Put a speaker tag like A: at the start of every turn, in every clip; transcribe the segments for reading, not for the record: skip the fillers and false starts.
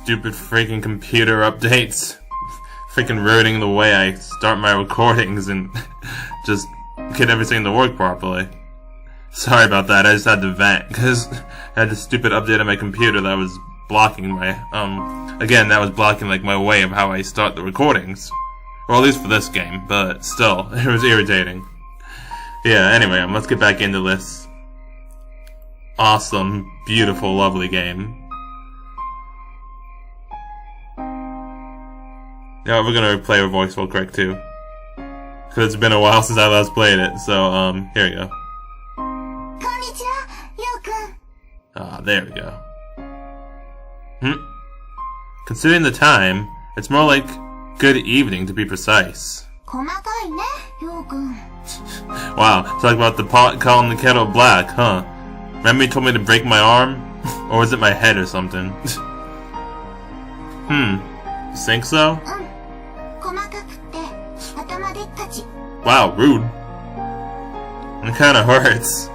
A: stupid freaking computer updates. Freaking ruining the way I start my recordings and just get everything to work properly. Sorry about that, I just had to vent, because I had this stupid update on my computer that was blocking my, again, that was blocking, like, my way of how I start the recordings. Or at least for this game, but still, it was irritating. Yeah, anyway, let's get back into this awesome, beautiful, lovely game. Yeah, we're gonna replay her voice real quick, too. Because it's been a while since I last played it, so, here we go. Ah, there we go. Considering the time, it's more like good evening to be precise. Wow, talk about the pot calling the kettle black, huh? Remember you told me to break my arm? Or was it my head or something? You think so? Wow, rude. It kinda hurts.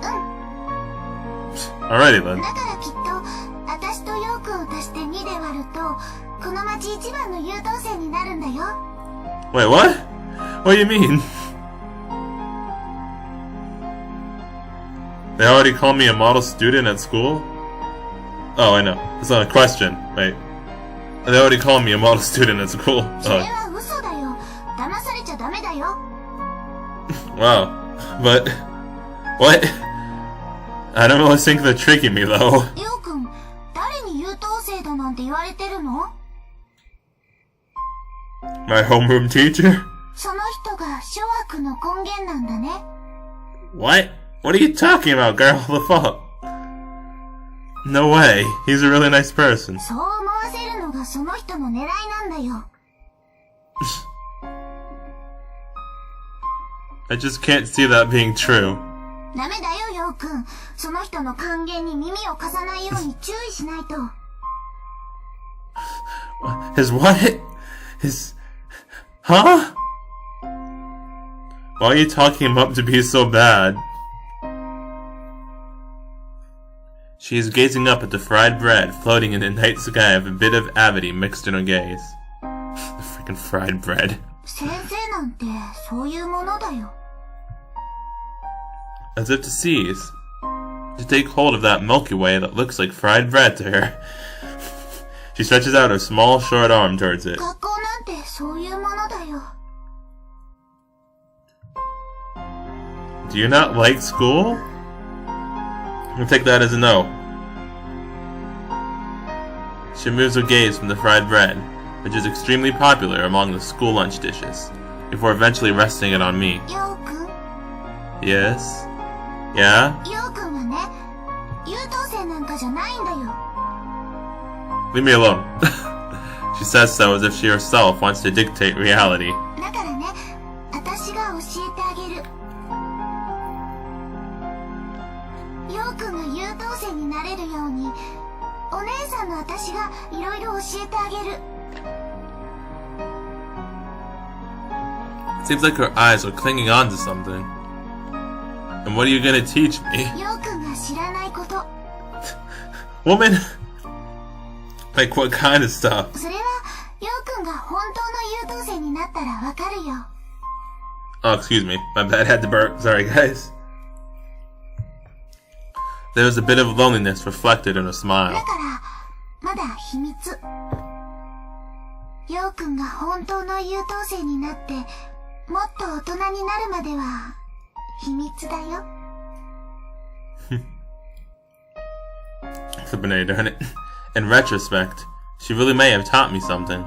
A: Alrighty then. Wait, what? What do you mean? They already called me a model student at school? Oh, I know. It's not a question. Wait. They already called me a model student at school. Wow. But... what? I don't really think they're tricking me, though. My homeroom teacher? What? What are you talking about, girl? The fuck? No way. He's a really nice person. I just can't see that being true. His what? His... huh? Why are you talking him up to be so bad? She is gazing up at the fried bread floating in the night sky with a bit of avidity mixed in her gaze. The freaking fried bread. As if to seize, to take hold of that Milky Way that looks like fried bread to her. She stretches out her small, short arm towards it. Do you not like school? I'll take that as a no. She moves her gaze from the fried bread, which is extremely popular among the school lunch dishes, before eventually resting it on me. Yes? Yeah? Leave me alone. She says so as if she herself wants to dictate reality. It seems like her eyes are clinging on to something. And what are you gonna teach me? Woman! Like what kind of stuff? Oh, excuse me. My bad, I had to burp. Sorry, guys. There was a bit of loneliness reflected in her smile. Flippin' darn it. In retrospect, she really may have taught me something.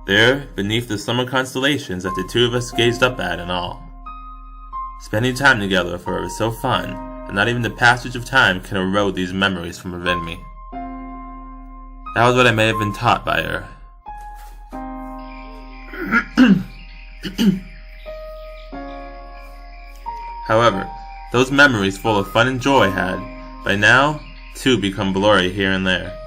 A: There, beneath the summer constellations that the two of us gazed up at and all. Spending time together with her was so fun, and not even the passage of time can erode these memories from within me. That was what I may have been taught by her. However, those memories full of fun and joy had, by now, too become blurry here and there.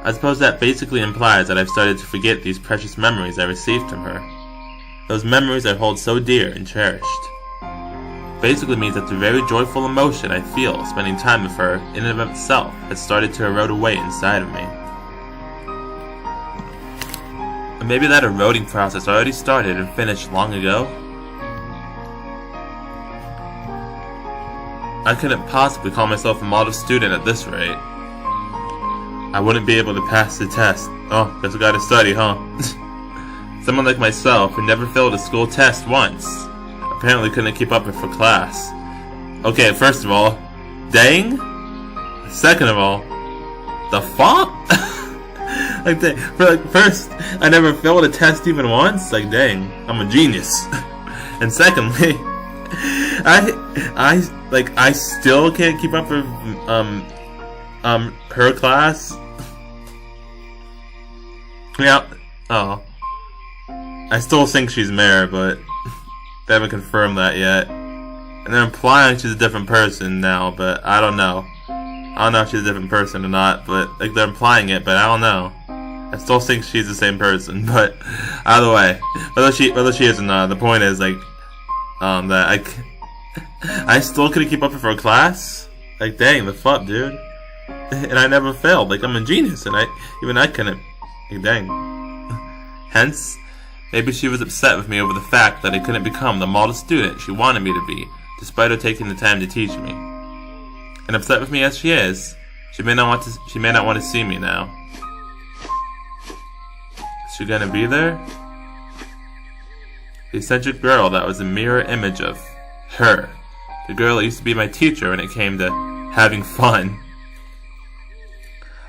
A: I suppose that basically implies that I've started to forget these precious memories I received from her. Those memories I hold so dear and cherished. Basically means that the very joyful emotion I feel spending time with her in and of itself has started to erode away inside of me. maybe that eroding process already started and finished long ago? I couldn't possibly call myself a model student at this rate. I wouldn't be able to pass the test. Oh, guess I gotta study, huh? Someone like myself who never failed a school test once apparently couldn't keep up for class. Okay, first of all, dang. Second of all, the fuck? First, I never failed a test even once. Like, dang, I'm a genius. And secondly, I still can't keep up with her class. Yeah. Oh. I still think she's Mare, but they haven't confirmed that yet. And they're implying she's a different person now, but I don't know. I don't know if she's a different person or not, but like they're implying it, but I don't know. I still think she's the same person, but either way, whether she is or not, the point is like that I still couldn't keep up with her class. Like, dang, the fuck, dude. And I never failed. Like, I'm a genius, and even I couldn't. Like, dang. Hence, maybe she was upset with me over the fact that I couldn't become the model student she wanted me to be, despite her taking the time to teach me. And upset with me as she is, she may not want to see me now. Is she gonna be there? The eccentric girl that was a mirror image of her. The girl that used to be my teacher when it came to having fun.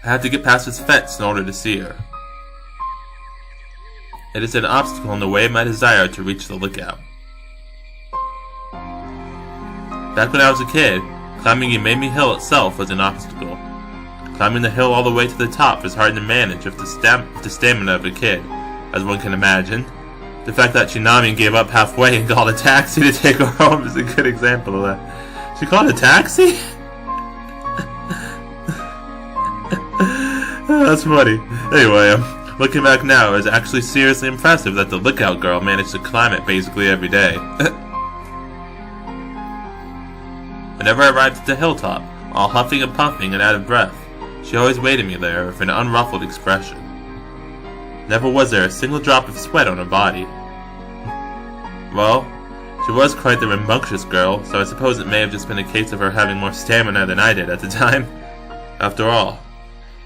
A: I had to get past this fence in order to see her. It is an obstacle in the way of my desire to reach the lookout. Back when I was a kid, climbing Yamemi Hill itself was an obstacle. Climbing the hill all the way to the top was hard to manage with the stamina of a kid, as one can imagine. The fact that Chinami gave up halfway and called a taxi to take her home is a good example of that. She called a taxi? That's funny. Anyway, looking back now, it's actually seriously impressive that the lookout girl managed to climb it basically every day. Whenever I arrived at the hilltop, all huffing and puffing and out of breath, she always waited me there with an unruffled expression. Never was there a single drop of sweat on her body. Well, she was quite the rambunctious girl, so I suppose it may have just been a case of her having more stamina than I did at the time. After all,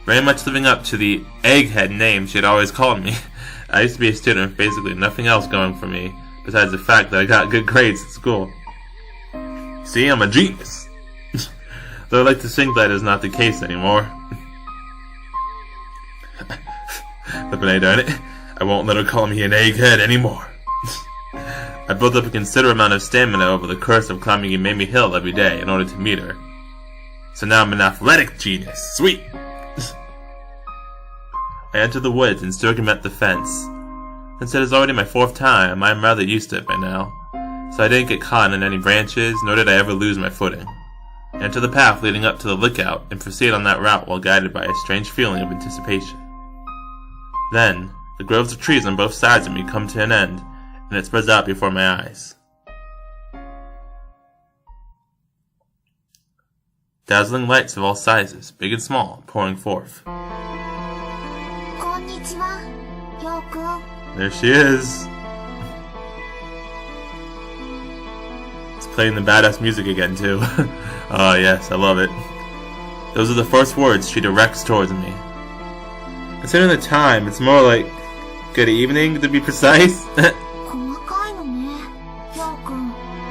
A: very much living up to the egghead name she had always called me, I used to be a student with basically nothing else going for me, besides the fact that I got good grades at school. See, I'm a genius! Though I like to think that is not the case anymore. Look what I done it. I won't let her call me an egghead anymore. I built up a considerable amount of stamina over the course of climbing Yamemi Hill every day in order to meet her. So now I'm an athletic genius. Sweet! I entered the woods and circumvented the fence. Since it is already my 4th time, I am rather used to it by now, so I didn't get caught in any branches, nor did I ever lose my footing. I entered the path leading up to the lookout and proceed on that route while guided by a strange feeling of anticipation. Then, the groves of trees on both sides of me come to an end, and it spreads out before my eyes. Dazzling lights of all sizes, big and small, pouring forth. There she is! It's playing the badass music again, too. Oh yes, I love it. Those are the first words she directs towards me. Considering the time, it's more like good evening, to be precise.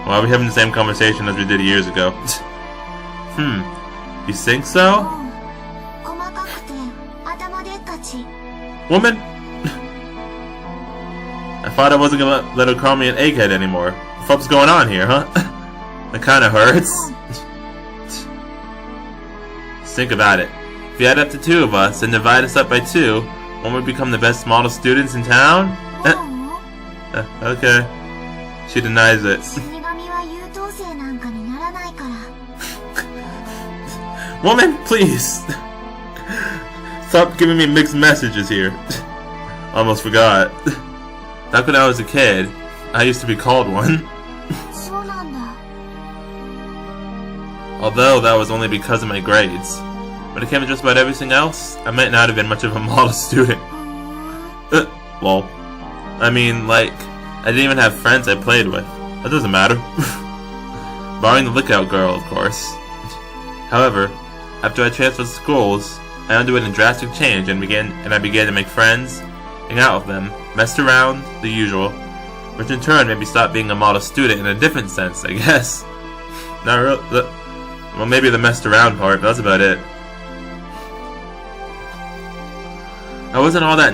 A: Why are we having the same conversation as we did years ago? You think so? Woman? I thought I wasn't gonna let her call me an egghead anymore. What the fuck's going on here, huh? That kinda hurts. Think about it. If you add up the 2 of us and divide us up by 2, won't we become the best model students in town? Okay. She denies it. Woman, please! Stop giving me mixed messages here. Almost forgot. Back when I was a kid, I used to be called one. Although that was only because of my grades. When it came to just about everything else, I might not have been much of a model student. Lol. I mean, like, I didn't even have friends I played with. That doesn't matter. Barring the lookout girl, of course. However, after I transferred schools, I underwent a drastic change and I began to make friends, hang out with them, mess around, the usual, which in turn made me stop being a model student in a different sense, I guess. Not really. Well, maybe the messed around part, but that's about it. I wasn't all that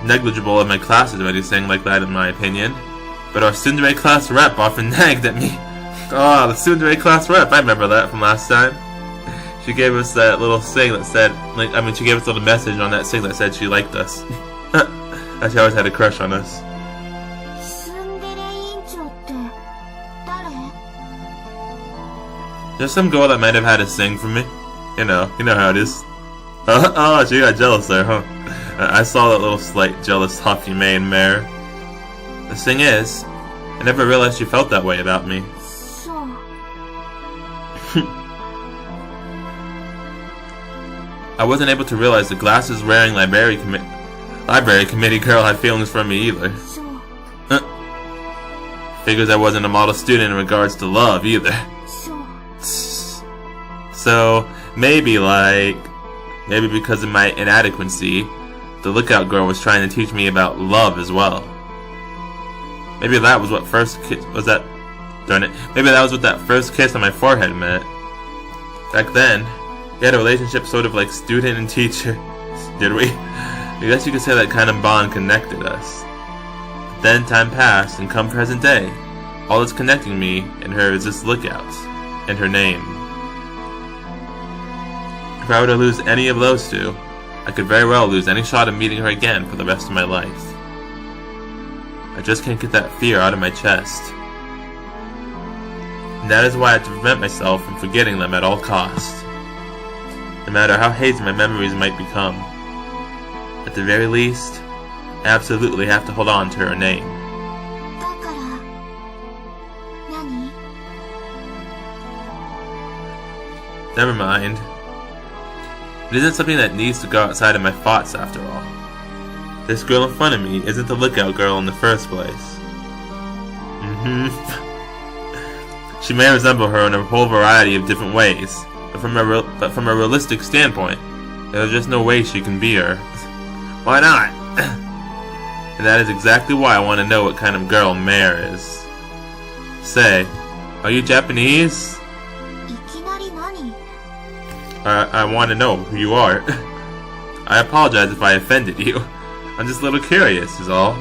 A: negligible in my classes or anything like that, in my opinion, but our tsundere class rep often nagged at me. Oh, the tsundere class rep, I remember that from last time. She gave us that little thing that said, she gave us a little message on that thing that said she liked us. She always had a crush on us. There's some girl that might have had a thing for me. You know how it is. Oh, she got jealous there, huh? I saw that little slight jealous huff you made, Mare. The thing is, I never realized you felt that way about me. I wasn't able to realize the glasses-wearing library committee girl had feelings for me either. Figures I wasn't a model student in regards to love either. So, maybe because of my inadequacy, the lookout girl was trying to teach me about love as well. Maybe that was what Maybe that was what that first kiss on my forehead meant. Back then, we had a relationship sort of like student and teacher. Did we? I guess you could say that kind of bond connected us. But then time passed, and come present day, all that's connecting me and her is this lookout, and her name. If I were to lose any of those two, I could very well lose any shot of meeting her again for the rest of my life. I just can't get that fear out of my chest. And that is why I have to prevent myself from forgetting them at all costs. No matter how hazy my memories might become. At the very least, I absolutely have to hold on to her name. Never mind. It isn't something that needs to go outside of my thoughts after all. This girl in front of me isn't the lookout girl in the first place. She may resemble her in a whole variety of different ways, but from a realistic standpoint, there's just no way she can be her. Why not? And that is exactly why I want to know what kind of girl Mare is. Say, are you Japanese? I want to know who you are. I apologize if I offended you. I'm just a little curious, is all.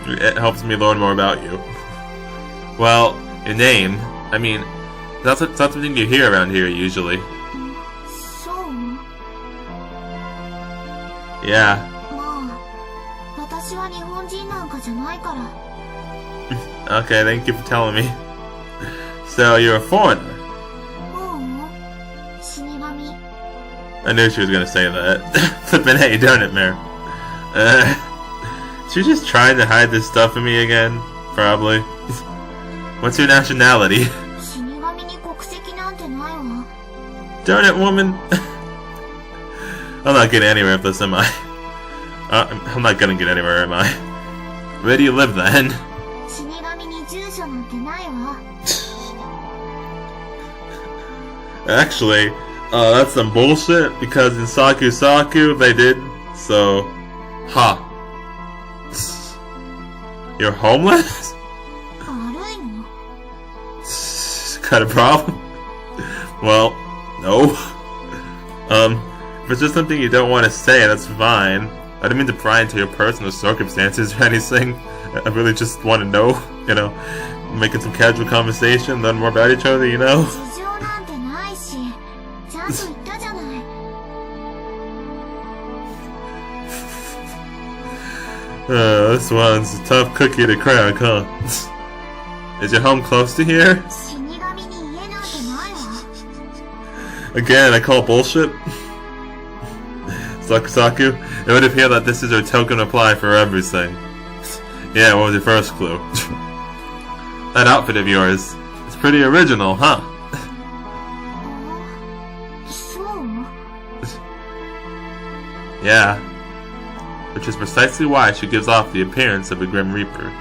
A: It helps me learn more about you. Well, your name, I mean, it's not something you hear around here usually. Yeah. Okay, thank you for telling me. So, you're a foreigner? I knew she was gonna say that. Flippin' hey, don't it, Mare? She's just trying to hide this stuff from me again? Probably. What's your nationality? Darn it, woman! I'm not getting anywhere with this, am I? I'm not gonna get anywhere, am I? Where do you live, then? Actually, that's some bullshit, because in Saku they did, so... Ha. You're homeless? Got a problem? Well, no. If it's just something you don't want to say, that's fine. I didn't mean to pry into your personal circumstances or anything. I really just want to know, making some casual conversation, learn more about each other, This one's a tough cookie to crack, huh? Is your home close to here? Again, I call bullshit. Saku, it would appear that this is her token reply for everything. Yeah, what was your first clue? That outfit of yours, it's pretty original, huh? Yeah. which is precisely why she gives off the appearance of a Grim Reaper.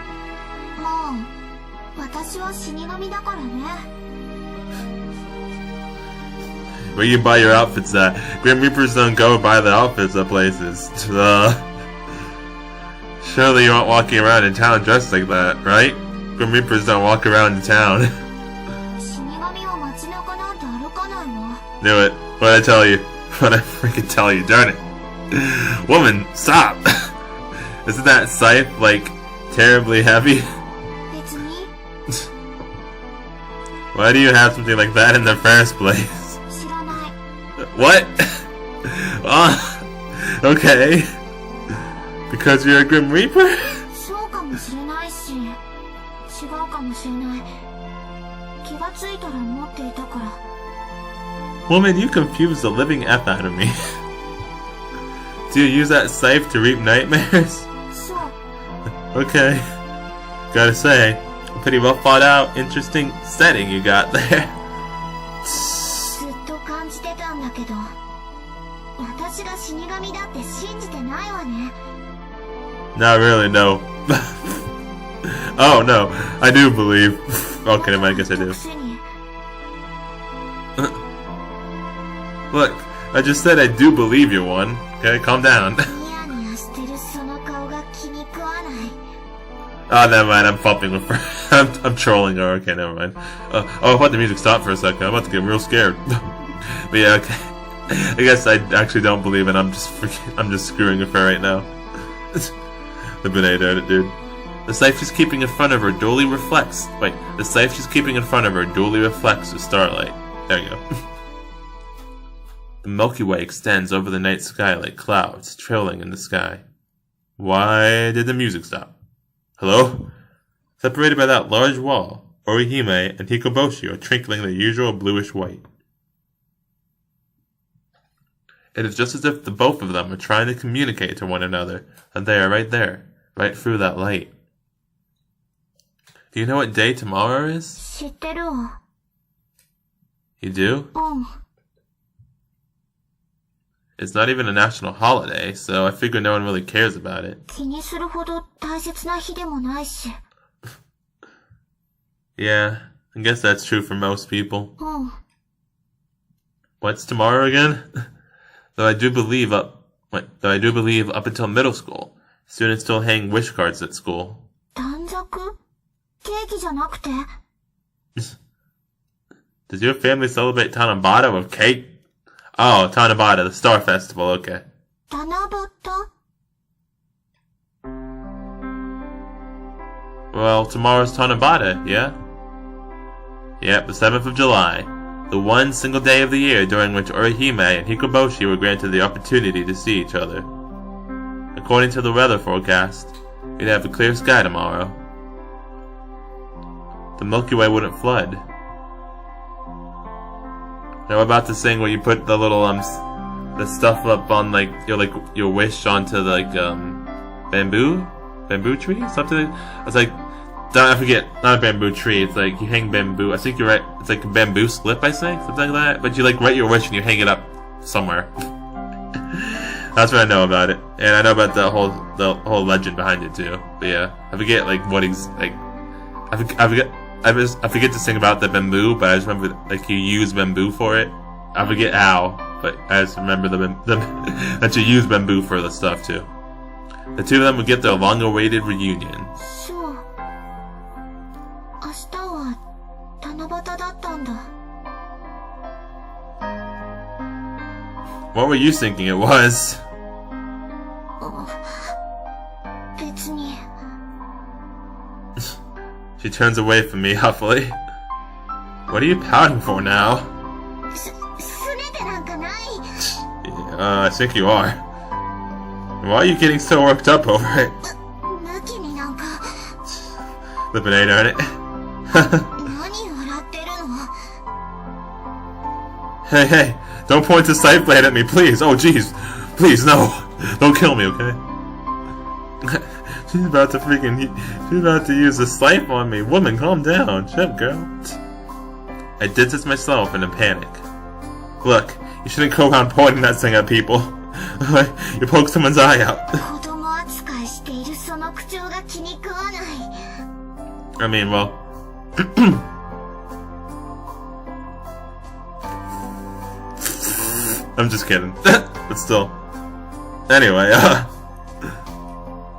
A: Where you buy your outfits at? Grim Reapers don't go buy the outfits at places. Surely you aren't walking around in town dressed like that, right? Grim Reapers don't walk around in town. Knew it. What'd I tell you? What'd I freaking tell you? Darn it. Woman, stop! Isn't that scythe, like, terribly heavy? Why do you have something like that in the first place? What? Okay. Because you're a Grim Reaper? Woman, you confuse the living F out of me. Do you use that scythe to reap nightmares? Okay. Gotta say, a pretty well thought out, interesting setting you got there. Not really, no. Oh, no. I do believe. Okay, I guess I do. Look, I just said I do believe you're one. Okay, calm down. Oh, never mind. I'm fucking with her. I'm trolling her. Okay, never mind. Oh, I thought the music stopped for a second. I'm about to get real scared. But yeah, okay. I guess I actually don't believe it. I'm just screwing with her right now. The benade at it, dude. The scythe she's keeping in front of her duly reflects. Wait, the scythe she's keeping in front of her duly reflects the starlight. There you go. The Milky Way extends over the night sky like clouds trailing in the sky. Why did the music stop? Hello? Separated by that large wall, Orihime and Hikoboshi are twinkling their usual bluish white. It is just as if the both of them are trying to communicate to one another, and they are right there, right through that light. Do you know what day tomorrow is? You do? It's not even a national holiday, so I figure no one really cares about it. Yeah, I guess that's true for most people. What's tomorrow again? Though I do believe up until middle school, students still hang wish cards at school. Does your family celebrate Tanabata with cake? Oh, Tanabata, the Star Festival, okay. Well, tomorrow's Tanabata, yeah? Yep, the 7th of July. The one single day of the year during which Orihime and Hikoboshi were granted the opportunity to see each other. According to the weather forecast, we'd have a clear sky tomorrow. The Milky Way wouldn't flood. Now, I'm about to sing where you put the little the stuff up on your wish onto bamboo tree, something. It's like, I forget, not a bamboo tree. It's like you hang bamboo. I think you're right. It's like a bamboo slip, I think, something like that. But you write your wish and you hang it up somewhere. That's what I know about it, and I know about the whole legend behind it too. But yeah, I forget what he's like. I forget to sing about the bamboo, but I just remember you use bamboo for it. I forget how, but I just remember that you use bamboo for the stuff too. The two of them would get their long-awaited reunion. What were you thinking it was? She turns away from me huffily. What are you pouting for now? Yeah, I think you are. Why are you getting so worked up over it? The banana on it. Hey, don't point the scythe blade at me, please. Oh, jeez. Please, no. Don't kill me, okay? She's about to use the scythe on me. Woman, calm down. Shut up, girl. I did this myself in a panic. Look, you shouldn't go around pointing that thing at people. You poke someone's eye out. I mean, well... I'm just kidding. But still. Anyway,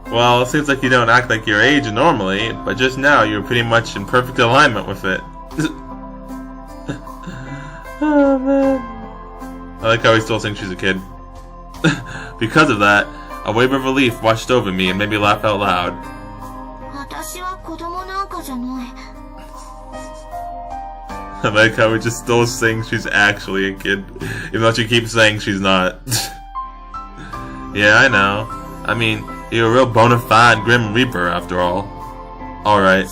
A: well, it seems like you don't act like your age normally, but just now you're pretty much in perfect alignment with it. Oh, man. I like how he still thinks she's a kid. Because of that, a wave of relief washed over me and made me laugh out loud. I like how he just still thinks she's actually a kid, even though she keeps saying she's not. Yeah, I know. I mean, you're a real bona fide Grim Reaper, after all. Alright.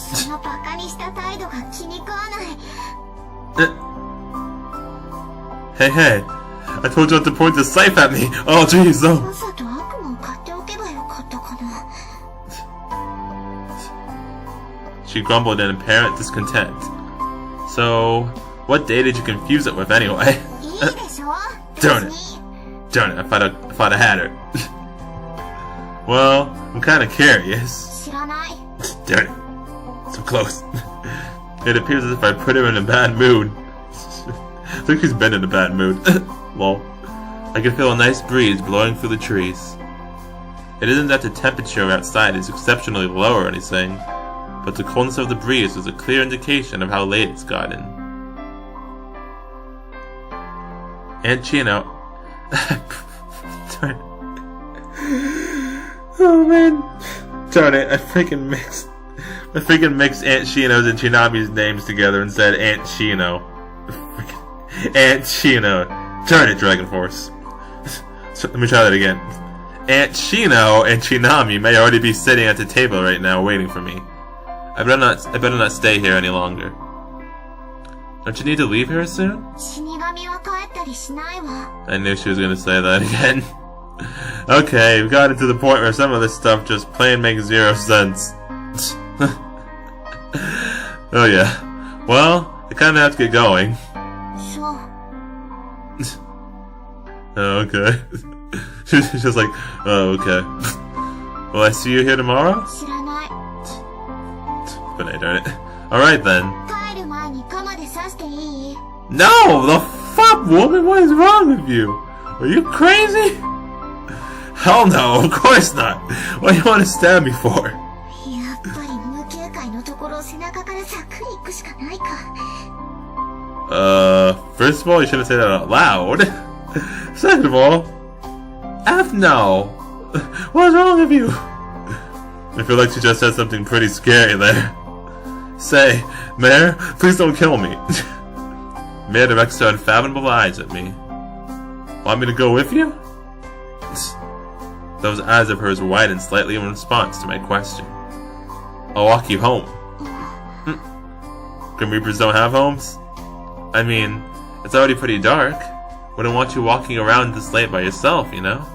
A: Hey, I told you not to point the scythe at me! Oh, jeez, no! She grumbled in apparent discontent. So, what day did you confuse it with anyway? Darn it! I thought I had her. Well, I'm kinda curious. Darn it. So close. It appears as if I put her in a bad mood. I think she's been in a bad mood. Lol. I can feel a nice breeze blowing through the trees. It isn't that the temperature outside is exceptionally low or anything, but the coldness of the breeze is a clear indication of how late it's gotten. Aunt Chino... Darn it. Oh man. Darn it, I freaking mixed Aunt Shino's and Chinami's names together and said Aunt Shino. Aunt Shino. Darn it, Dragon Force. So, let me try that again. Aunt Shino and Chinami may already be sitting at the table right now waiting for me. I better not stay here any longer. Don't you need to leave here soon? I knew she was gonna say that again. Okay, we've gotten to the point where some of this stuff just plain makes zero sense. Oh yeah. Well, I kinda have to get going. Oh, okay. She's just like, oh, okay. Will I see you here tomorrow? But I darn it. Alright then. No! The fuck, woman? What is wrong with you? Are you crazy? Hell no, of course not. What do you want to stab me for? First of all, you shouldn't say that out loud. Second of all, F no. What's wrong with you? I feel like she just said something pretty scary there. Say, Mare, please don't kill me. Mare directs her unfathomable eyes at me. Want me to go with you? Those eyes of hers widened slightly in response to my question. I'll walk you home. Grim Reapers don't have homes? I mean, it's already pretty dark. Wouldn't want you walking around this late by yourself, you know?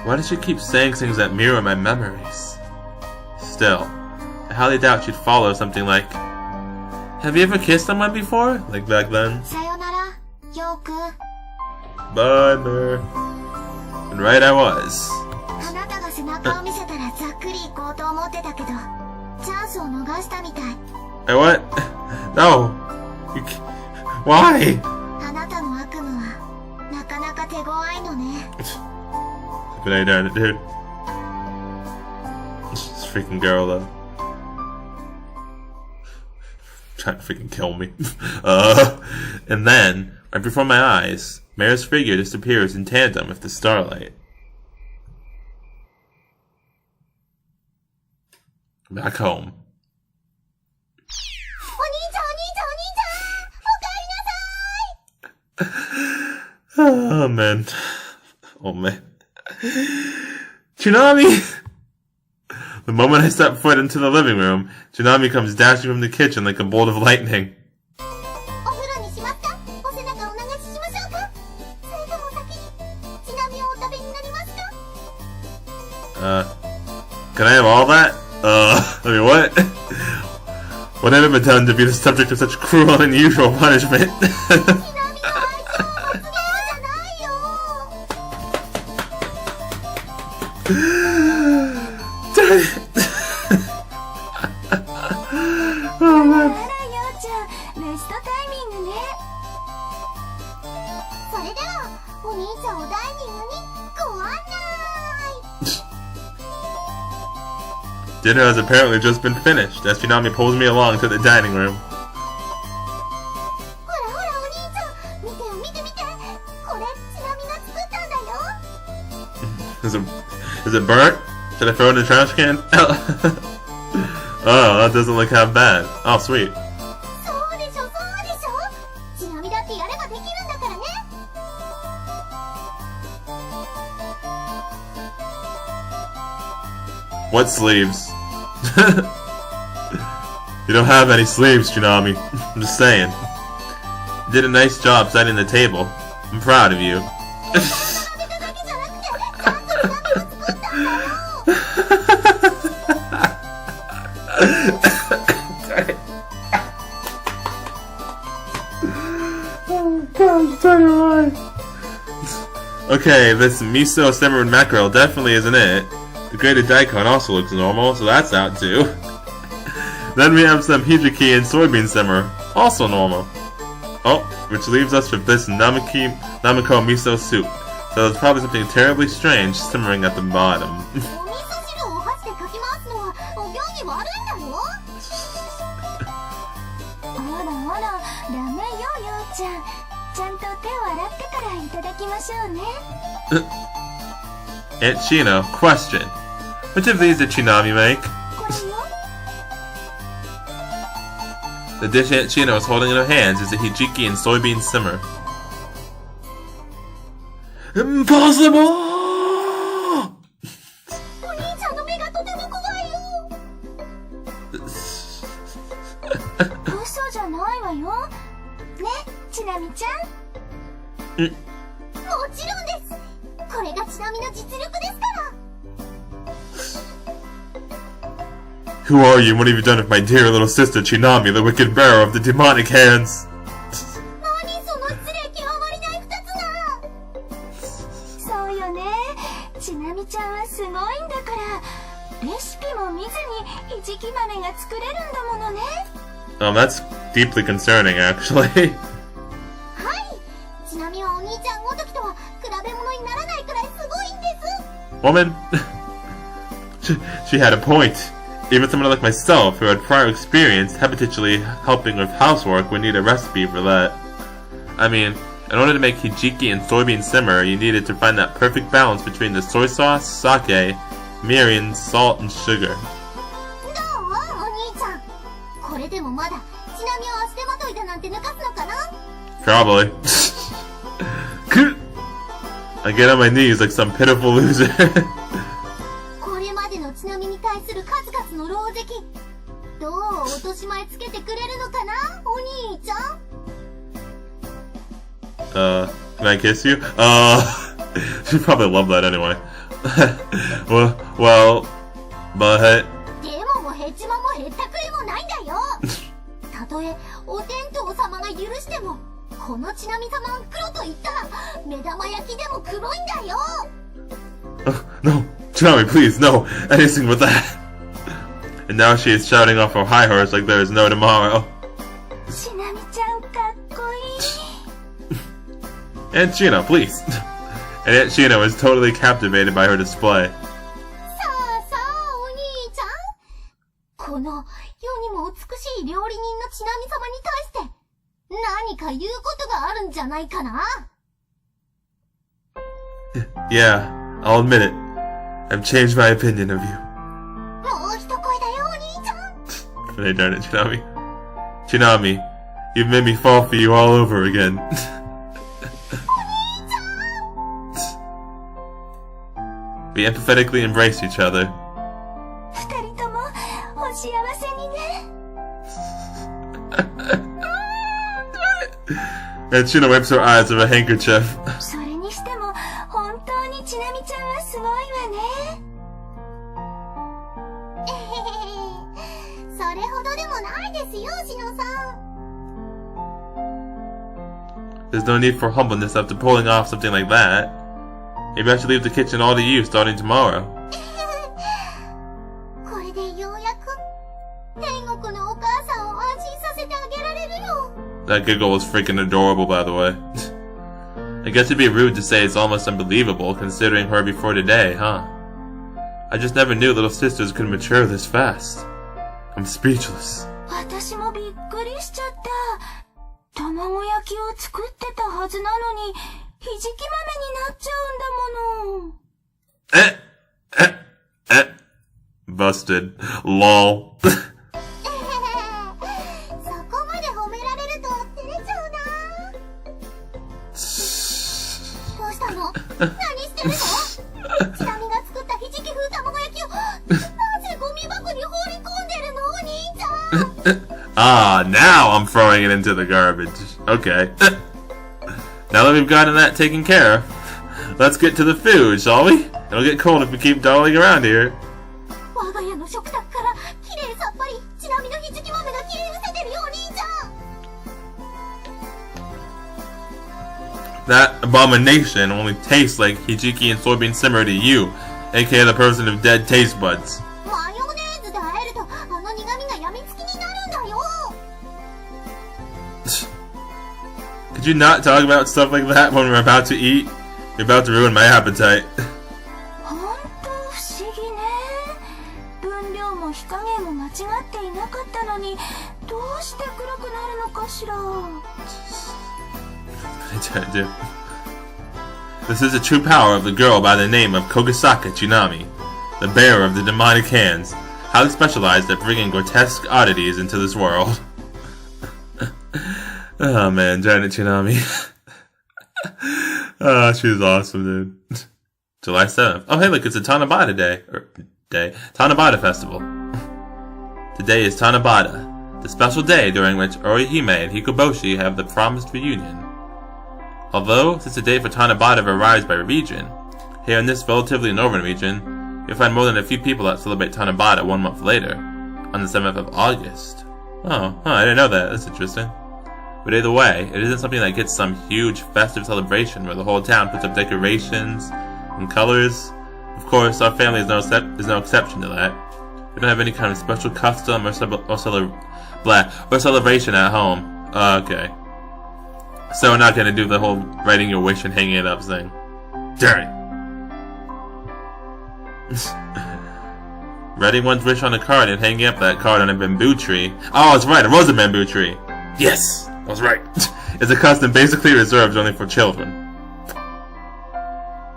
A: Why does she keep saying things that mirror my memories? Still, I highly doubt she'd follow something like, have you ever kissed someone before? Like back then? Bye, Mare. And right I was. Hey, what? No! Why? But I darn it, dude. This freaking girl, though. Trying to freaking kill me. And then, right before my eyes, Mare's figure disappears in tandem with the starlight. Back home. Oh man. Oh man. Chinami! The moment I step foot into the living room, Chinami comes dashing from the kitchen like a bolt of lightning. Can I have all that? I mean, what? What have I been done to be the subject of such cruel and unusual punishment? Dang it! Oh man.
B: それではお兄ちゃんをダイニングにご案内。
A: Dinner has apparently just been finished as Chinami pulls me along to the dining room.
B: ほらほらお兄ちゃん、見て見て見て、これちなみが作ったんだよ。
A: Is it burnt? Should I throw it in the trash can? Oh, that doesn't look half bad. Oh, sweet.
B: そうでしょそうでしょ。ちなみだってやればできるんだからね。
A: What sleeves? You don't have any sleeves, Chinami. I'm just saying. You did a nice job setting the table. I'm proud of you. Oh gosh, sorry. Okay, this miso simmered mackerel definitely isn't it. The grated daikon also looks normal, so that's out too. Then we have some hijiki and soybean simmer, also normal. Oh, which leaves us with this namiko miso soup. So there's probably something terribly strange simmering at the bottom.
B: お味噌汁をお箸でかき回すのはお行儀悪いんだよ。あらあら、ダメよようちゃん。ちゃんと手を洗ってからいただきましょうね。
A: Aunt Shino, question. Which of these did Chinami make?
B: これよ。
A: The dish Aunt Shino is holding in her hands is a hijiki and soybean simmer. Impossible!
B: お兄ちゃんの目がとても怖いよ。嘘じゃないわよ。ね、ちなみちゃん。もちろんです。これがちなみの実力ですから。
A: Who are you? What have you done with my dear little sister Chinami, the wicked bearer of the demonic hands?
B: 何その失礼極まりない二つな。そうよね。ちなみちゃんはすごいんだから、レシピも見ずにひじき豆が作れるんだものね。
A: That's deeply concerning, actually.
B: はい。ちなみはお兄ちゃんごときとは比べ物にならないくらいすごいんです。
A: Woman, she had a point. Even someone like myself, who had prior experience habitually helping with housework, would need a recipe for that. I mean, in order to make hijiki and soybean simmer, you needed to find that perfect balance between the soy sauce, sake, mirin, salt, and sugar.
B: どうお兄ちゃん。これでもまだちなみを足手まといだなんて抜かすのかな。
A: Probably. I get on my knees like some pitiful loser.
B: これまでのちなみに対する数々の狼藉、どう落とし前つけてくれるのかな、お兄ちゃん。
A: Can I kiss you? She'd probably love that anyway. well, but...
B: でもへちまもへったくれもないんだよ。たとえお天道様が許しても、このちなみ様が黒と言ったら目玉焼きでも黒いんだよ。
A: No, Chinami, please, no, anything but that. And now she is shouting off her high horse like there is no tomorrow.
B: ちなみちゃんかっこいい。
A: Aunt Shino, please. And Aunt Shino was totally captivated by her display.
B: さあさあお兄ちゃん、この世にも美しい料理人のちなみ様に対して何か言うことがあるんじゃないかな。
A: Yeah, I'll admit it. I've changed my opinion of you.
B: もう一声だよお兄ちゃん。
A: Hey, darn it, Chinami. Chinami, you've made me fall for you all over again. We empathetically embrace each other.
B: 二人ともお幸せにね。
A: And Shino wipes her eyes with a handkerchief.
B: それにしても本当にちなみちゃんはすごいわね。それほどでもないですよ、しのさん。
A: There's no need for humbleness after pulling off something like that. Maybe I should leave the kitchen all to you starting tomorrow.
B: れでようやく天国のお母さんを安心させてあげられるよ。
A: That giggle was freaking adorable, by the way. I guess it'd be rude to say it's almost unbelievable considering her before today, huh? I just never knew little sisters could mature this fast. I'm speechless.
B: 私もびっくりしちゃった。卵焼きを作ってたはずなのに、ひじき豆になっちゃうんだもの。
A: Busted. Lol.
B: そこまで褒められると照れちゃうな。どうしたの？何してるの？ちなみが作ったひじき風卵焼きをなぜゴミ箱に放り込んでるのお兄ちゃん。
A: Ah, now I'm throwing it into the garbage. Okay. Now that we've gotten that taken care of, let's get to the food, shall we? It'll get cold if we keep dawdling around here.
B: 我が家の食卓からきれいさっぱりちなみのひじき豆が消え失せてるよお兄ちゃん。
A: That abomination only tastes like hijiki and soybean simmer to you, aka the person of dead taste buds.
B: マヨネーズで和えるとあの苦味がやみつきになるんだよ。
A: Could you not talk about stuff like that when we're about to eat? You're about to ruin my appetite.
B: ほんと不思議ね。分量も火加減も間違っていなかったのにどうして黒くなるのかしら。
A: This is the true power of the girl by the name of Kogasaka Chinami, the bearer of the demonic hands, highly specialized at bringing grotesque oddities into this world. Oh man, Janet Chinami. Oh, she was awesome, dude. July 7th. Oh hey, look, it's a Tanabata day. Tanabata Festival. Today is Tanabata, the special day during which Orihime and Hikoboshi have the promised reunion. Although, since the date for Tanabata varies by region, here in this relatively northern region, you'll find more than a few people that celebrate Tanabata 1 month later, on the 7th of August. Oh, I didn't know that. That's interesting. But either way, it isn't something that gets some huge festive celebration where the whole town puts up decorations and colors. Of course, our family is no exception to that. We don't have any kind of special custom or celebration at home. Okay. So we're not gonna do the whole writing your wish and hanging it up thing. Darn it. Writing one's wish on a card and hanging up that card on a bamboo tree. Oh, that's right, it was a bamboo tree. Yes, I was right. It's a custom basically reserved only for children.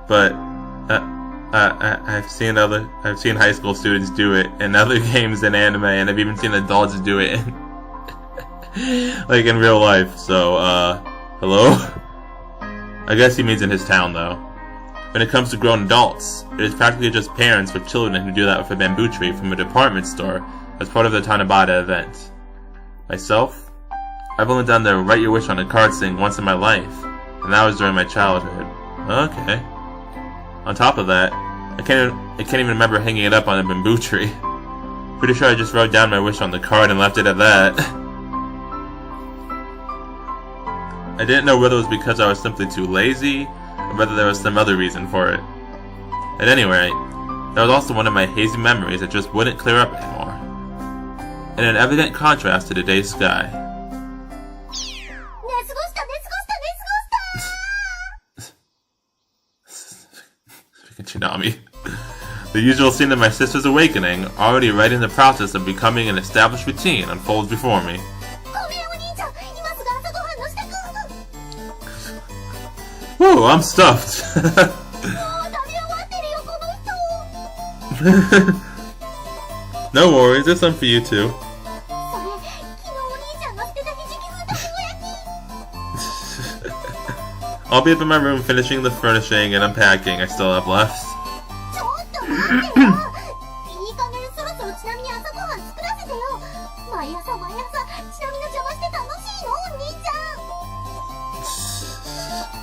A: But I've seen high school students do it in other games and anime, and I've even seen adults do it like in real life. So hello? I guess he means in his town though. When it comes to grown adults, it is practically just parents with children who do that with a bamboo tree from a department store as part of the Tanabata event. Myself, I've only done the write your wish on a card thing once in my life, and that was during my childhood. Okay. On top of that, I can't even remember hanging it up on a bamboo tree. Pretty sure I just wrote down my wish on the card and left it at that. I didn't know whether it was because I was simply too lazy, or whether there was some other reason for it. At any rate, that was also one of my hazy memories that just wouldn't clear up anymore. In an evident contrast to today's sky. Chinami. The usual scene of my sister's awakening, already right in the process of becoming an established routine, unfolds before me. Whoa, I'm stuffed. No worries, there's some for you too. I'll be up in my room finishing the furnishing and unpacking I still have left.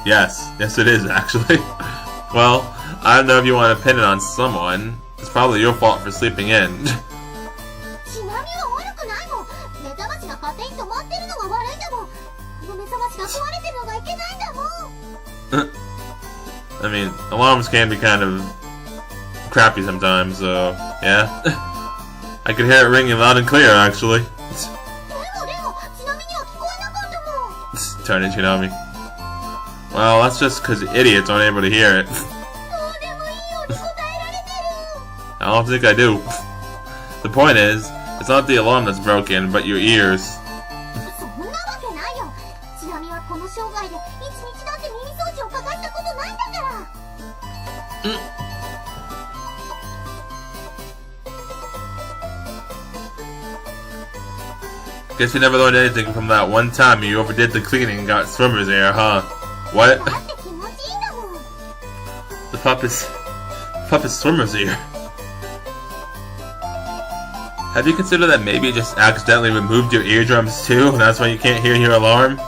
A: Yes it is actually. Well, I don't know if you want to pin it on someone. It's probably your fault for sleeping in. I mean, alarms can be kind of crappy sometimes, so yeah. I can hear it ringing loud and clear, actually. Darn it, Chinami. Well, that's just because idiots aren't able to hear it. I don't think I do. The point is, it's not the alarm that's broken, but your ears. Guess you never learned anything from that one time you overdid the cleaning and got swimmer's ear, huh? What? The puppet's swimmer's ear. Have you considered that maybe you just accidentally removed your eardrums too, and that's why you can't hear your alarm?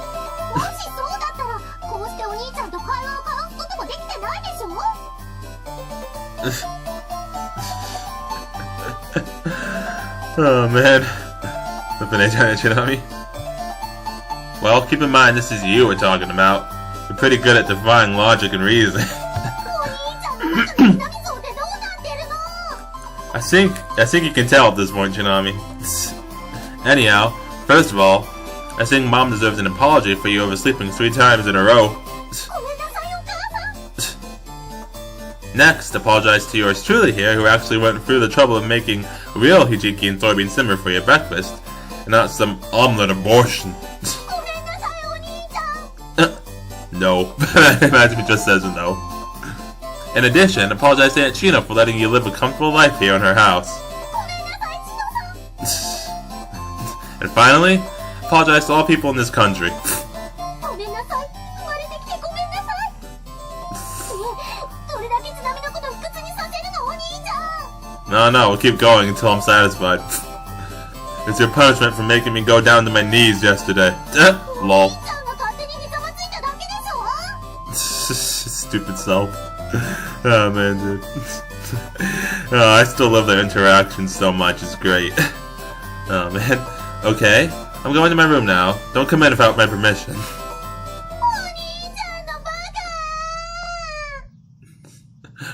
A: Oh man. Chinami. Well, keep in mind this is you we're talking about. You're pretty good at defying logic and reason. I think you can tell at this point, Chinami. Anyhow, first of all, I think Mom deserves an apology for you oversleeping 3 times in a row. Next, apologize to yours truly here, who actually went through the trouble of making real hijiki and soybean simmer for your breakfast, and not some omelet abortion. No. Imagine if he just says no. In addition, apologize to Aunt Shino for letting you live a comfortable life here in her house. And finally, apologize to all people in this country. No, we'll keep going until I'm satisfied. It's your punishment for making me go down to my knees yesterday. Lol. Stupid self. Oh man, dude. I still love their interactions so much, it's great. Oh man. Okay, I'm going to my room now. Don't come in without my permission.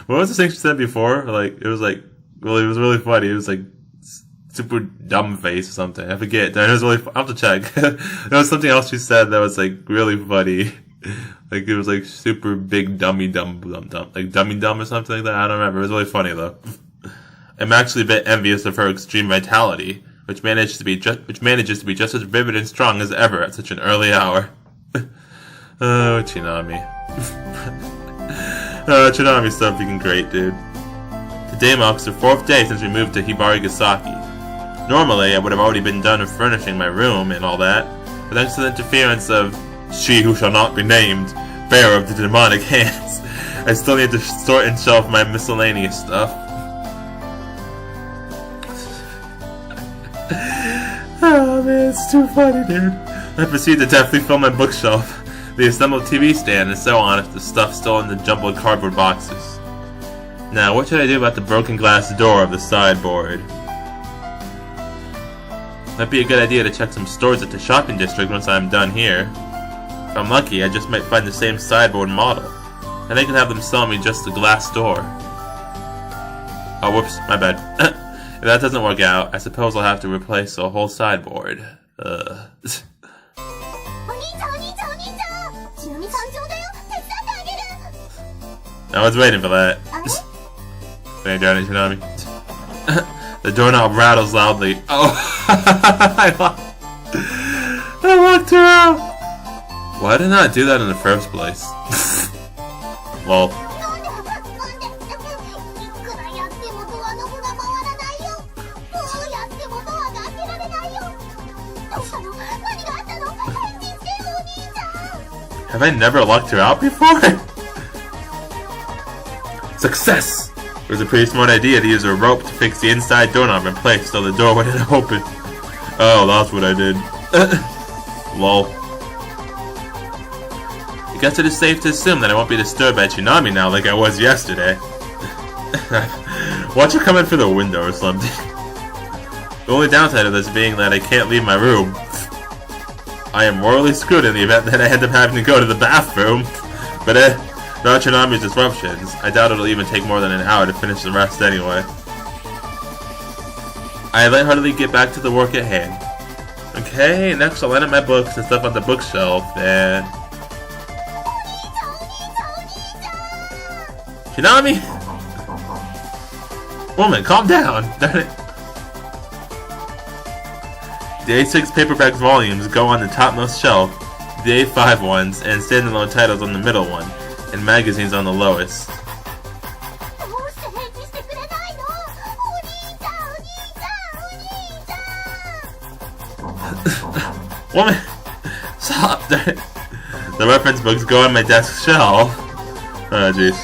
A: What was the thing she said before? Like, it was really funny. It was like super dumb face or something. I forget. It was really. I'll have to check. There was something else she said that was like really funny. Like it was like super big dummy dumb, like dummy dumb or something like that. I don't remember. It was really funny though. I'm actually a bit envious of her extreme vitality, which manages to be just as vivid and strong as ever at such an early hour. Oh, Chinami. Chinami's so freaking great, dude. Today marks the 4th day since we moved to Hibarigasaki. Normally, I would have already been done with furnishing my room and all that, but thanks to the interference of she who shall not be named, bearer of the demonic hands, I still need to sort and shelf my miscellaneous stuff. Oh man, it's too funny, dude. I proceed to deftly fill my bookshelf, the assembled TV stand, and so on if the stuff's still in the jumbled cardboard boxes. Now, what should I do about the broken glass door of the sideboard? Might be a good idea to check some stores at the shopping district once I'm done here. If I'm lucky, I just might find the same sideboard model, and I can have them sell me just the glass door. Oh, whoops, my bad. If that doesn't work out, I suppose I'll have to replace the whole sideboard. I was waiting for that. Thank you, Chinami. The doorknob rattles loudly. Oh, I locked her out. Why did I not do that in the first place? Lol. Have I never locked her out before? Success! It was a pretty smart idea to use a rope to fix the inside doorknob in place so the door wouldn't open. Oh, that's what I did. Lol. I guess it is safe to assume that I won't be disturbed by Chinami now like I was yesterday. Watch her come in through the window or something. The only downside of this being that I can't leave my room. I am morally screwed in the event that I end up having to go to the bathroom. But without Chinami's disruptions, I doubt it'll even take more than an hour to finish the rest anyway. I lightheartedly get back to the work at hand. Okay, next I'll line up my books and stuff on the bookshelf, and... Chinami? Woman, calm down! Darn it. The A6 paperback volumes go on the topmost shelf, the A5 ones, and standalone titles on the middle one, and magazines on the lowest. Woman! Stop! The reference books go on my desk shelf. Oh, jeez.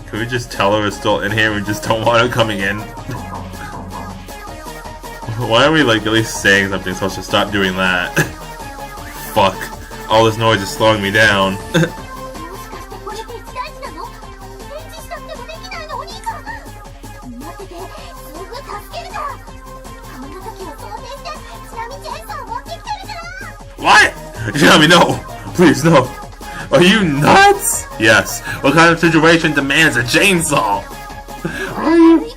A: Can we just tell her we're still in here? We just don't want her coming in. Why are we like at least saying something so I should stop doing that? Fuck. All this noise is slowing me down. What? Chinami, no! Please, no! Are you nuts? Yes. What kind of situation demands a chainsaw? Are you...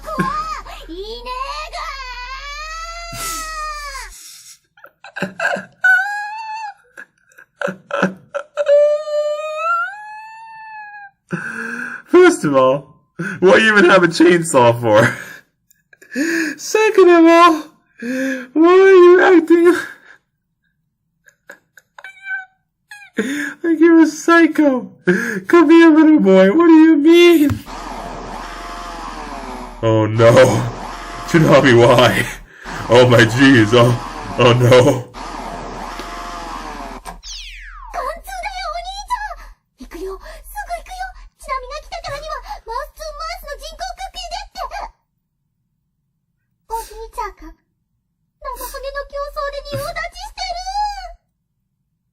A: First of all, what do you even have a chainsaw for? Second of all, why are you acting... like you're a psycho. Come here, little boy. What do you mean? Oh no. Chinami, why? Oh my jeez. Oh no.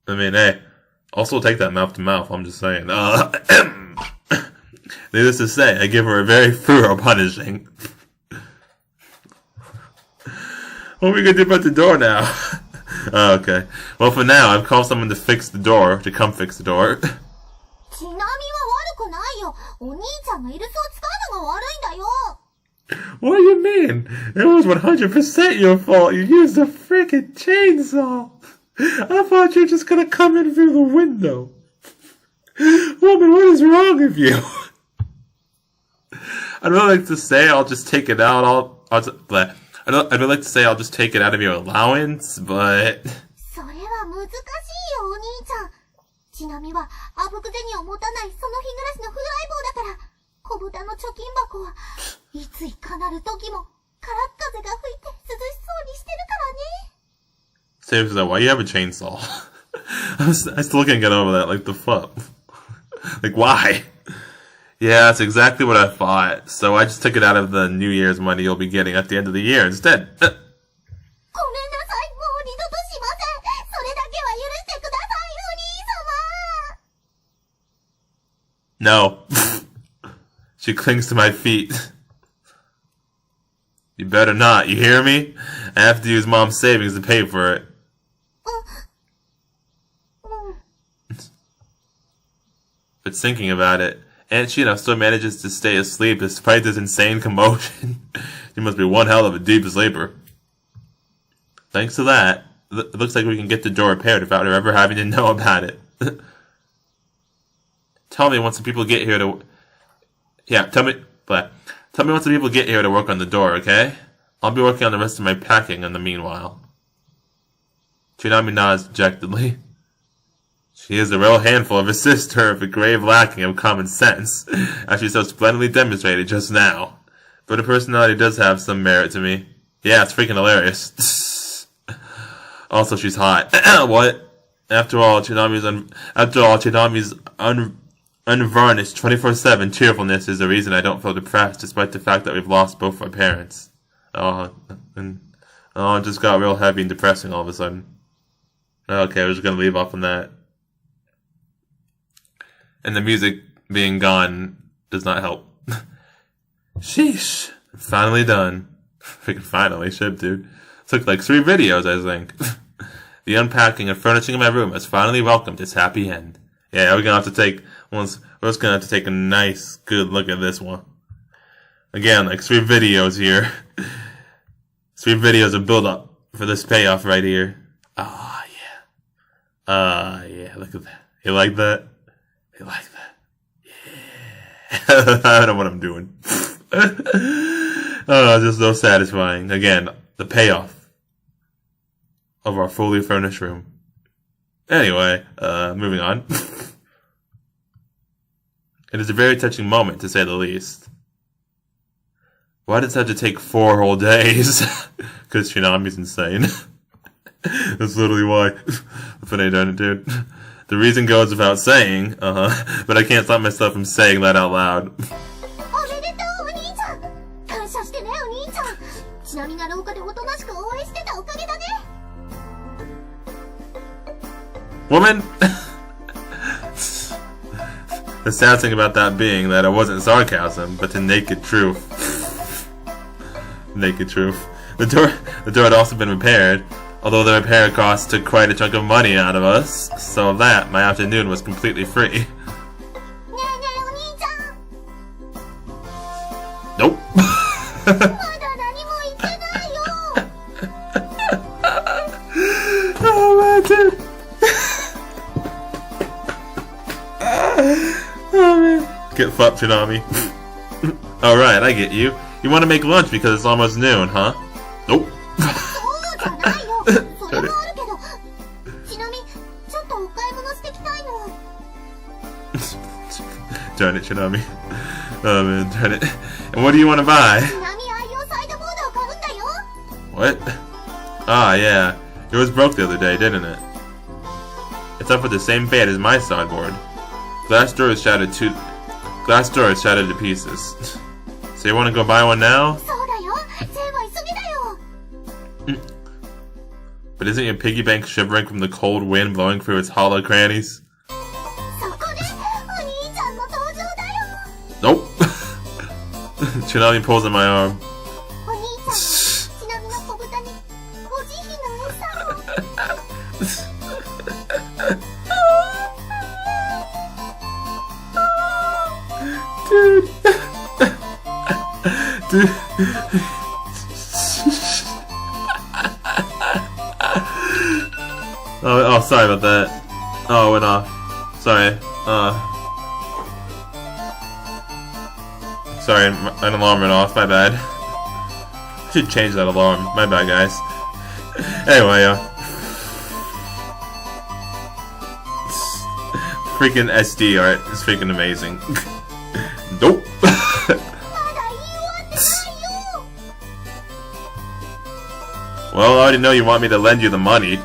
A: I mean, hey. Also take that mouth to mouth, I'm just saying. Needless to say, I give her a very thorough punishing. What are we gonna do about the door now? Oh, okay. Well, for now, I've called someone to fix the door, to come fix the door. What do you mean? It was 100% your fault. You used a freaking chainsaw. I thought you were just gonna come in through the window. Woman, what is wrong with you? I'd really like to say I'll just take it out. I'd really like to say I'll just take it out of your allowance, but... Seriously though, why do you have a chainsaw? I still can't get over that, like the fuck. Like why? Yeah, that's exactly what I thought. So I just took it out of the New Year's money you'll be getting at the end of the year instead. No. She clings to my feet. You better not, you hear me? I have to use Mom's savings to pay for it. But thinking about it, Aunt Shino still manages to stay asleep despite this insane commotion. She must be one hell of a deep sleeper. Thanks to that, it looks like we can get the door repaired without her ever having to know about it. Tell me once the people get here to... Yeah, tell me once the people get here to work on the door, okay? I'll be working on the rest of my packing in the meanwhile. Chinami nods dejectedly. She is a real handful of a sister of a grave lacking of common sense, as she so splendidly demonstrated just now. But her personality does have some merit to me. Yeah, it's freaking hilarious. Also, she's hot. What? After all, Chinami's unvarnished 24/7 cheerfulness is the reason I don't feel depressed, despite the fact that we've lost both our parents. It just got real heavy and depressing all of a sudden. Okay, we're just gonna leave off on that. And the music being gone does not help. Sheesh. Finally done. Freaking finally, shit, dude. Took like 3 videos, I think. The unpacking and furnishing of my room has finally welcomed its happy end. Yeah, we're gonna have to take a nice, good look at this one. Again, like 3 videos here. 3 videos of build up for this payoff right here. Ah, yeah. Yeah, look at that. You like that? You like that? Yeah. I don't know what I'm doing. Oh, just so satisfying. Again, the payoff of our fully furnished room. Anyway, moving on. It is a very touching moment, to say the least. Why did it have to take 4 whole days? Because Chinami's insane. That's literally why. Funny, darn it, dude. The reason goes without saying, but I can't stop myself from saying that out loud. Woman! The sad thing about that being that it wasn't sarcasm, but the naked truth. Naked truth. The door had also been repaired, although the repair cost took quite a chunk of money out of us, so that my afternoon was completely free. Nope. Oh man, dude. Oh man. Get fucked, Chinami. Alright, I get you. You want to make lunch because it's almost noon, huh? Nope. Darn it, Chinami. Oh man, darn it. And what do you want to buy? What? Ah, yeah. Yours broke the other day, didn't it? It's up with the same fate as my sideboard. Glass door is shattered to pieces. So you want to go buy one now? But isn't your piggy bank shivering from the cold wind blowing through its hollow crannies? Nope. Chinami pulls on my arm. Dude. Dude. Oh, sorry about that. Oh, it went off. Sorry. Sorry, an alarm went off. My bad. I should change that alarm. My bad, guys. Anyway, freaking SD art is freaking amazing. Nope. Well, I already know you want me to lend you the money.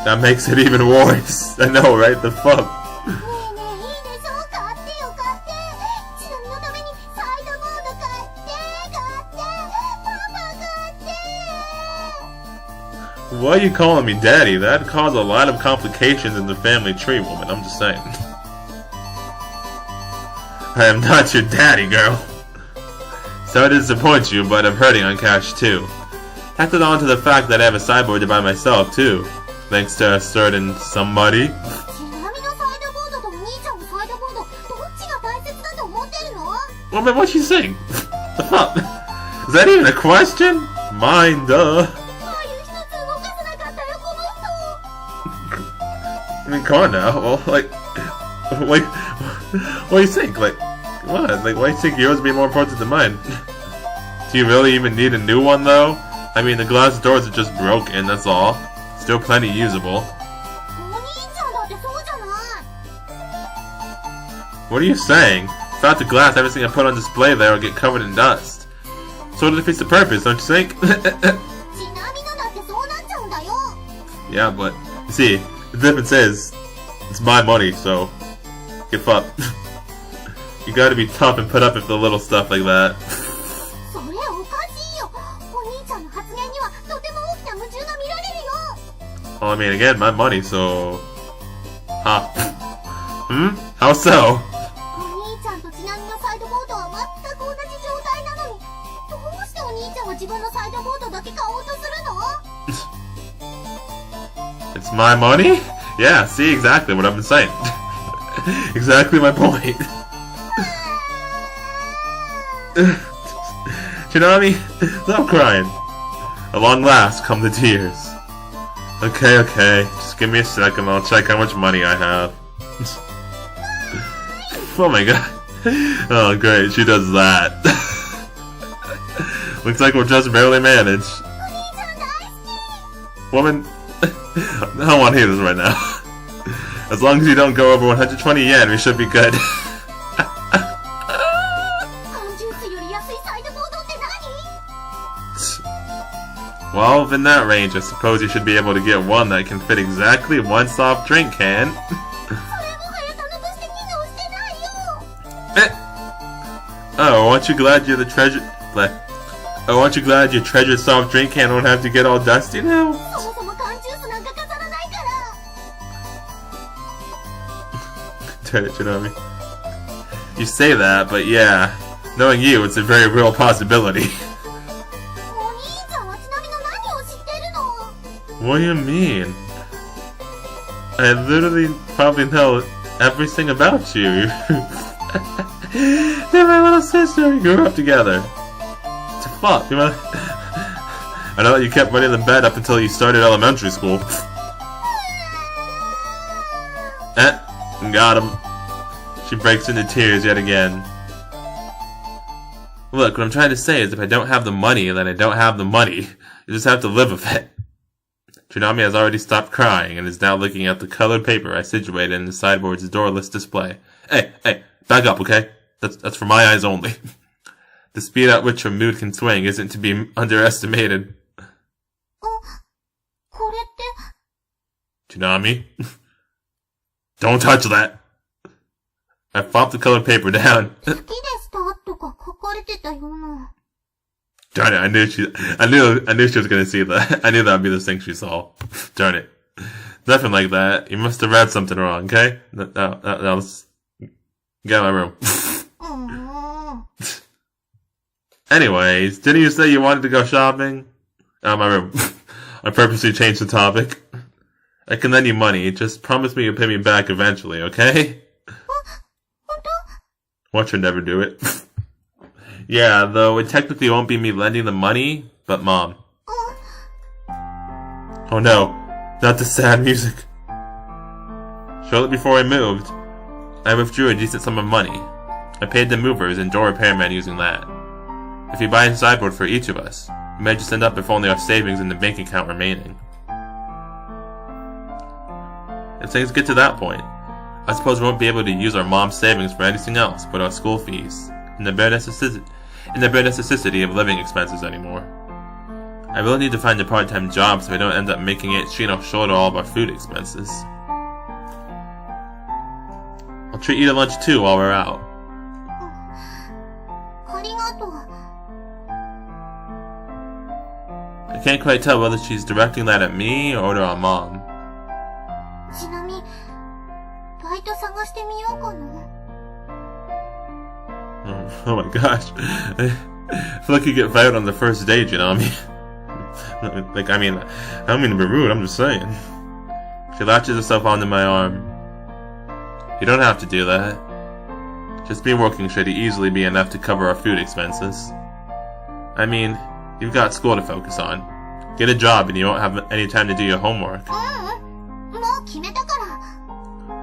A: That makes it even worse. I know, right? The fuck? Why are you calling me daddy? That'd cause a lot of complications in the family tree, woman. I'm just saying. I am not your daddy, girl. Sorry to disappoint you, but I'm hurting on cash too. Tacked it on to the fact that I have a sideboard to buy myself too. Thanks to a certain somebody. Woman, what's she saying? The fuck? Is that even a question? Mine, duh. I mean, come on now. Well, like, what do you think? Like, what? Like, why do you think yours would be more important than mine? Do you really even need a new one, though? I mean, the glass doors are just broken, that's all. Still plenty usable. What are you saying? Without the glass, everything I put on display there will get covered in dust. So it defeats the purpose, don't you think? Yeah, but, you see, the difference is, it's my money, so get fucked. You gotta be tough and put up with the little stuff like that. Well, I mean, again, my money, so... Huh. Hmm? How so?
B: お兄ちゃんとちなみのサイドボードは全く同じ状態なのに、どうしてお兄ちゃんは自分のサイドボードだけ買おうとするの？
A: It's my money? Yeah, see, exactly what I've been saying. Exactly my point. Chinami, stop crying. At long last come the tears. Okay, okay, just give me a second, I'll check how much money I have. Oh my god. Oh great, she does that. Looks like we'll just barely manage. Woman, I don't want to hear this right now. As long as you don't go over 120 yen, we should be good. Well, within that range, I suppose you should be able to get one that can fit exactly one soft drink can. Oh, aren't you glad you're the treasure? Oh, aren't you glad your treasured soft drink can won't have to get all dusty now? Damn it, Chinami. You say that, but yeah, knowing you, it's a very real possibility. What do you mean? I literally probably know everything about you. You're my little sister. We grew up together. What the fuck? I know that you kept running the bed up until you started elementary school. Got him. She breaks into tears yet again. Look, what I'm trying to say is if I don't have the money, then I don't have the money. You just have to live with it. Chinami has already stopped crying and is now looking at the colored paper I situated in the sideboard's doorless display. Hey, back up, okay? That's for my eyes only. The speed at which her mood can swing isn't to be underestimated. Chinami? Don't touch that! I popped the colored paper down. Darn it, I knew she was gonna see that. I knew that would be the thing she saw. Darn it. Nothing like that. You must have read something wrong, okay? Now let's get out of my room. Anyways, didn't you say you wanted to go shopping? Out of my room. I purposely changed the topic. I can lend you money, just promise me you'll pay me back eventually, okay? Watch her never do it. Yeah, though it technically won't be me lending the money, but Mom. Oh no, not the sad music. Shortly before I moved, I withdrew a decent sum of money. I paid the movers and door repairman using that. If we buy a sideboard for each of us, we might just end up with only our savings in the bank account remaining. If things get to that point, I suppose we won't be able to use our mom's savings for anything else but our school fees and the bare necessity of living expenses anymore. I really need to find a part-time job so I don't end up making it Shino shoulder all of our food expenses. I'll treat you to lunch too while we're out. I can't quite tell whether she's directing that at me or to our mom. Oh my gosh. I feel like you get fired on the first date, you know what I mean? Like, I don't mean to be rude, I'm just saying. She latches herself onto my arm. You don't have to do that. Just me working should easily be enough to cover our food expenses. I mean, you've got school to focus on. Get a job and you won't have any time to do your homework.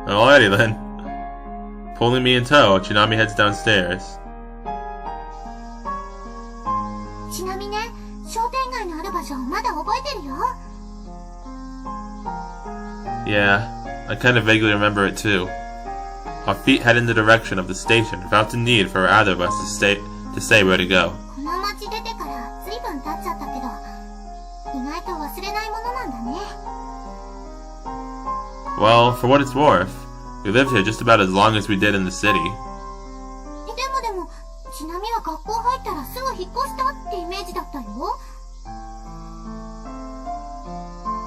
A: Alrighty then. Pulling me in tow, Chinami heads downstairs. Yeah, I kind of vaguely remember it too. Our feet head in the direction of the station without the need for either of us to say where to go. Well, for what it's worth, we lived here just about as long as we did in the city.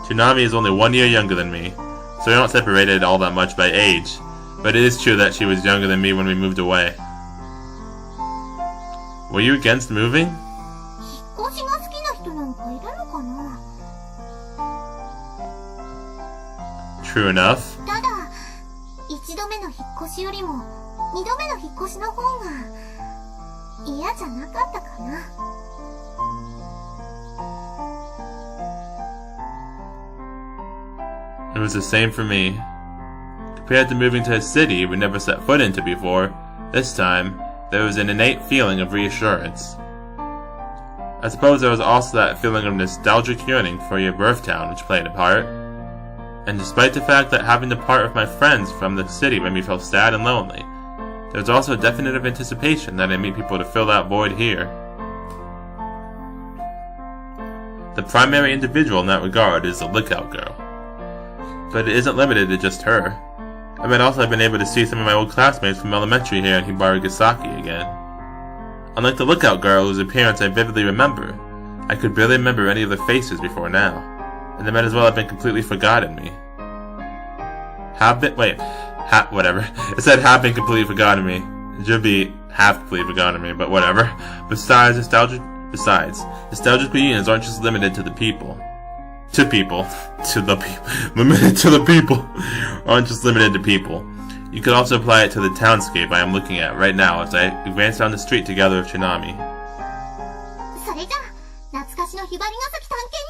A: Chinami is only 1 year younger than me, so we're not separated all that much by age, But it is true that she was younger than me when we moved away. Were you against moving?
B: 引っ越しが好きな人なんかいるのかな。
A: True enough.
B: ただ、一度目の引っ越しよりも二度目の引っ越しの方が嫌じゃなかったかな。
A: It was the same for me. Compared to moving to a city we never set foot into before, this time, there was an innate feeling of reassurance. I suppose there was also that feeling of nostalgic yearning for your birth town which played a part. And despite the fact that having to part with my friends from the city made me feel sad and lonely, there was also a definite anticipation that I'd meet people to fill that void here. The primary individual in that regard is the lookout girl. But it isn't limited to just her. I might also have been able to see some of my old classmates from elementary here in Hibarigasaki again. Unlike the lookout girl whose appearance I vividly remember, I could barely remember any of their faces before now, and they might as well have been completely forgotten me. Whatever. It said have been completely forgotten me. It should be have completely forgotten me, but whatever. Besides, nostalgic reunions aren't just limited to the people. Limited to the people. Aren't just limited to people. You could also apply it to the townscape I am looking at right now as I advance down the street together with Chinami.
B: それじゃあ、懐かしのひばりが崎探検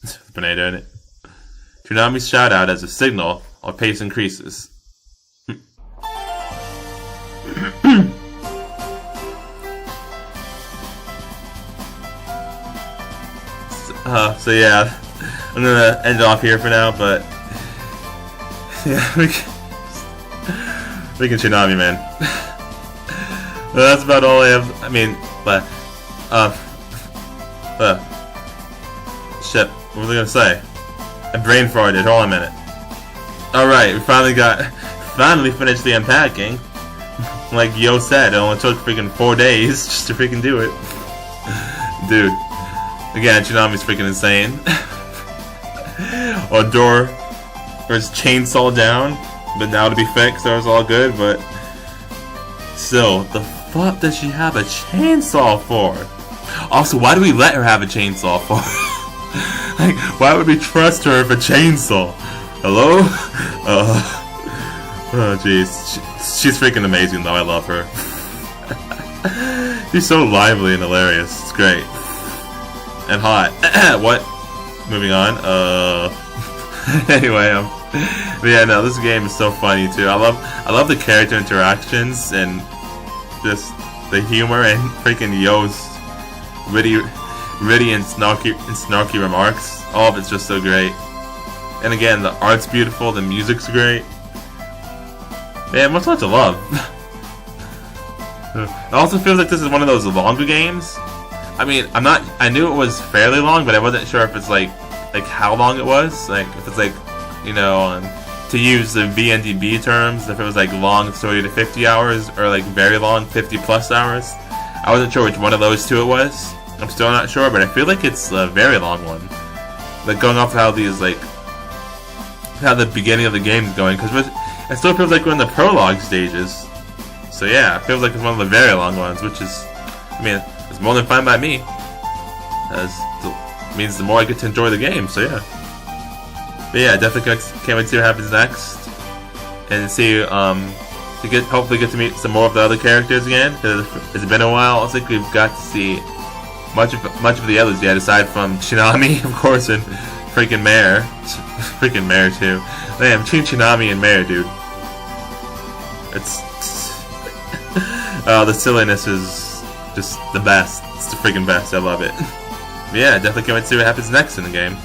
B: に出発!
A: Bonito in it. Chinami's shout out as a signal, our pace increases. So yeah, I'm gonna end it off here for now, but yeah, freaking Chinami, man. That's about all I have. I mean, but shit, what was I gonna say? I brain farted. Hold on a minute. Alright, we finally finished the unpacking. Like Yo said, it only took freaking 4 days just to freaking do it. Dude. Again, Chinami's freaking insane. Our door was chainsaw down, but now to be fixed, so it's all good, but still, the fuck does she have a chainsaw for? Also, why do we let her have a chainsaw for? Like, why would we trust her with a chainsaw? Hello? Oh jeez. She's freaking amazing though, I love her. She's so lively and hilarious, it's great. And hot. What? Moving on. Anyway, but yeah, no, this game is so funny too. I love the character interactions and just the humor and freaking Yo's witty and snarky remarks. All of it's just so great. And again, the art's beautiful, the music's great. Man, what's not to love? It also feels like this is one of those longer games. I mean, I knew it was fairly long, but I wasn't sure if it's like how long it was. Like, if it's like, you know, to use the VNDB terms, if it was like long 30 to 50 hours, or like very long 50 plus hours. I wasn't sure which one of those two it was. I'm still not sure, but I feel like it's a very long one. Like, going off of how these, like, how the beginning of the game is going, because it still feels like we're in the prologue stages. So yeah, it feels like it's one of the very long ones, which is, I mean, it's more than fine by me. As it means the more I get to enjoy the game, so yeah. But yeah, definitely can't wait to see what happens next. And see, hopefully get to meet some more of the other characters again, because it's been a while. I don't think we've got to see much of the others yet, aside from Chinami, of course, and freaking Mare. Freaking Mare, too. Man, between Chinami and Mare, dude. It's... the silliness is just the best. It's the freaking best. I love it. But yeah, definitely can't wait to see what happens next in the game.